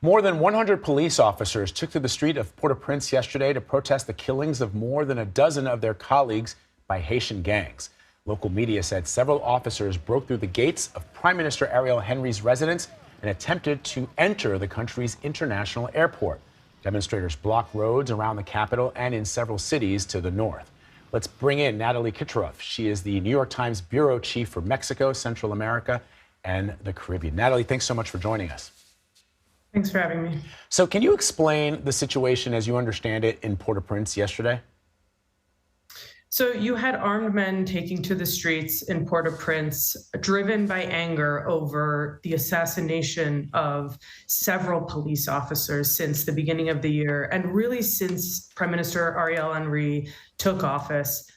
More than 100 police officers took to the street of Port-au-Prince yesterday to protest the killings of more than a dozen of their colleagues by Haitian gangs. Local media said several officers broke through the gates of Prime Minister Ariel Henry's residence and attempted to enter the country's international airport. Demonstrators blocked roads around the capital and in several cities to the north. Let's bring in Natalie Kitroeff. She is the New York Times bureau chief for Mexico, Central America, and the Caribbean. Natalie, thanks so much for joining us. Thanks for having me. So can you explain the situation as you understand it in Port-au-Prince yesterday? So you had armed men taking to the streets in Port-au-Prince, driven by anger over the assassination of several police officers since the beginning of the year, and really since Prime Minister Ariel Henry took office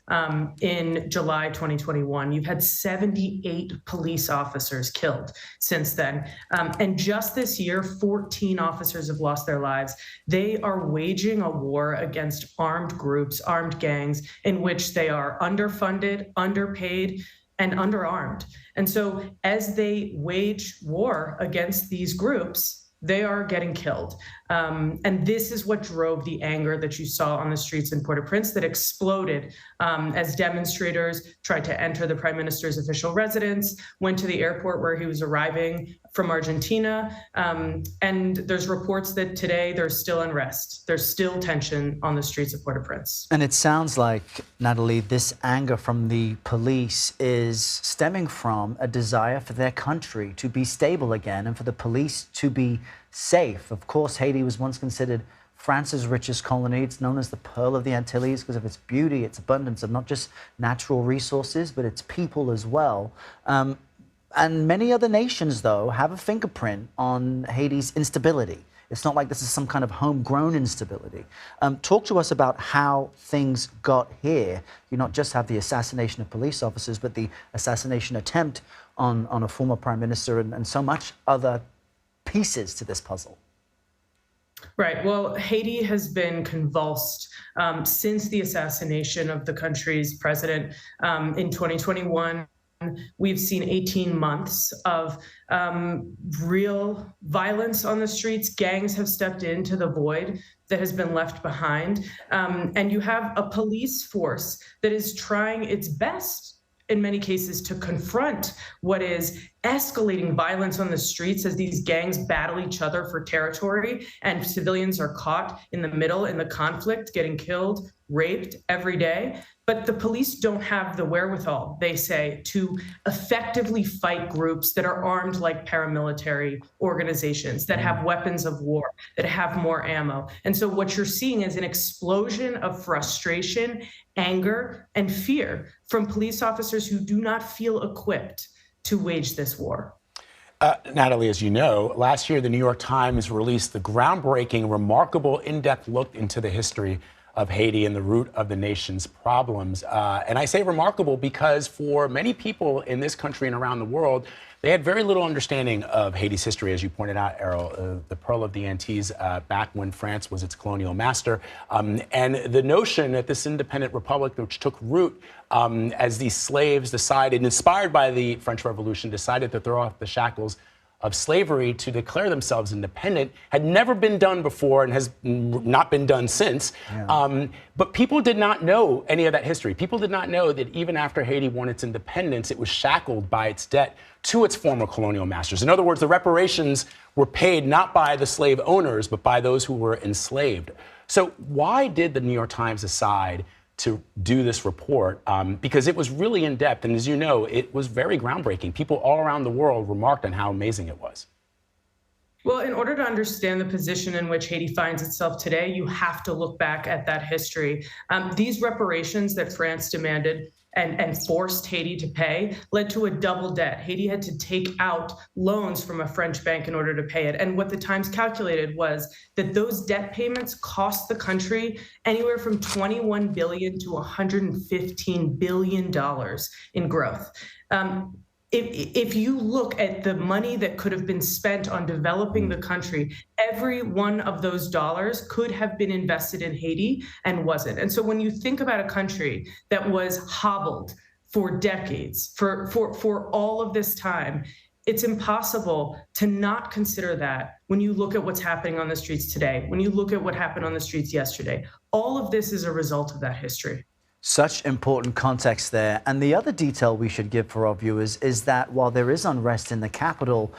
in July 2021. You've had 78 police officers killed since then. And just this year, 14 officers have lost their lives. They are waging a war against armed groups, armed gangs, in which they are underfunded, underpaid, and underarmed. And so as they wage war against these groups, they are getting killed. And this is what drove the anger that you saw on the streets in Port-au-Prince that exploded as demonstrators tried to enter the prime minister's official residence, went to the airport where he was arriving from Argentina. And there's reports that today there's still unrest. There's still tension on the streets of Port-au-Prince. And it sounds like, Natalie, this anger from the police is stemming from a desire for their country to be stable again and for the police to be safe. Of course, Haiti was once considered France's richest colony. It's known as the Pearl of the Antilles because of its beauty, its abundance of not just natural resources, but its people as well. And many other nations, though, have a fingerprint on Haiti's instability. It's not like this is some kind of homegrown instability. Talk to us about how things got here. You not just have the assassination of police officers, but the assassination attempt on a former prime minister and so much other pieces to this puzzle. Right. Well, Haiti has been convulsed since the assassination of the country's president in 2021. We've seen 18 months of real violence on the streets. Gangs have stepped into the void that has been left behind. And you have a police force that is trying its best in many cases to confront what is escalating violence on the streets as these gangs battle each other for territory and civilians are caught in the middle in the conflict, getting killed, raped every day. But the police don't have the wherewithal, they say, to effectively fight groups that are armed like paramilitary organizations, that have weapons of war, that have more ammo. And so what you're seeing is an explosion of frustration, anger, and fear from police officers who do not feel equipped to wage this war. Natalie, as you know, last year the New York Times released the groundbreaking, remarkable, in-depth look into the history of Haiti and the root of the nation's problems. And I say remarkable because for many people in this country and around the world, they had very little understanding of Haiti's history, as you pointed out, Errol, the Pearl of the Antilles, back when France was its colonial master. And the notion that this independent republic, which took root as these slaves decided, inspired by the French Revolution, decided to throw off the shackles of slavery to declare themselves independent, had never been done before and has not been done since. Yeah. But people did not know any of that history. People did not know that even after Haiti won its independence, it was shackled by its debt to its former colonial masters. In other words, the reparations were paid not by the slave owners, but by those who were enslaved. So why did the New York Times decide to do this report? Because it was really in depth. And as you know, it was very groundbreaking. People all around the world remarked on how amazing it was. Well, in order to understand the position in which Haiti finds itself today, you have to look back at that history. These reparations that France demanded and forced Haiti to pay led to a double debt. Haiti had to take out loans from a French bank in order to pay it. And what the Times calculated was that those debt payments cost the country anywhere from $21 billion to $115 billion in growth. If you look at the money that could have been spent on developing the country, every one of those dollars could have been invested in Haiti and wasn't. And so when you think about a country that was hobbled for decades, for all of this time, It's impossible to not consider that when you look at what's happening on the streets today, when you look at what happened on the streets yesterday. All of this is a result of that history. Such important context there. And the other detail we should give for our viewers is that while there is unrest in the capital,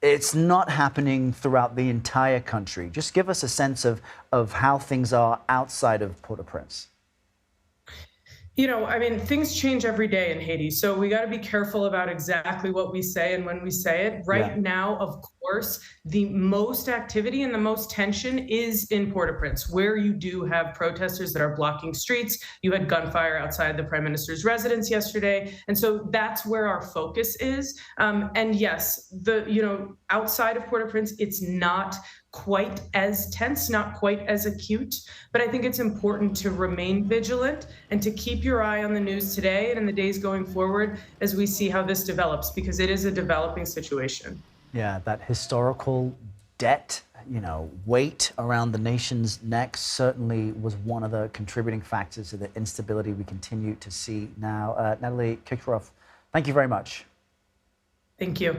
it's not happening throughout the entire country. Just give us a sense of how things are outside of Port-au-Prince. You know, I mean, things change every day in Haiti, so we got to be careful about exactly what we say and when we say it. Right now, of course, the most activity and the most tension is in Port-au-Prince, where you do have protesters that are blocking streets. You had gunfire outside the Prime Minister's residence yesterday, and so that's where our focus is. And yes, outside of Port-au-Prince, it's not quite as tense, not quite as acute, but I think it's important to remain vigilant and to keep your eye on the news today and in the days going forward as we see how this develops, because it is a developing situation. Yeah, that historical debt, weight around the nation's neck certainly was one of the contributing factors to the instability we continue to see now. Natalie Kitroeff, thank you very much. Thank you.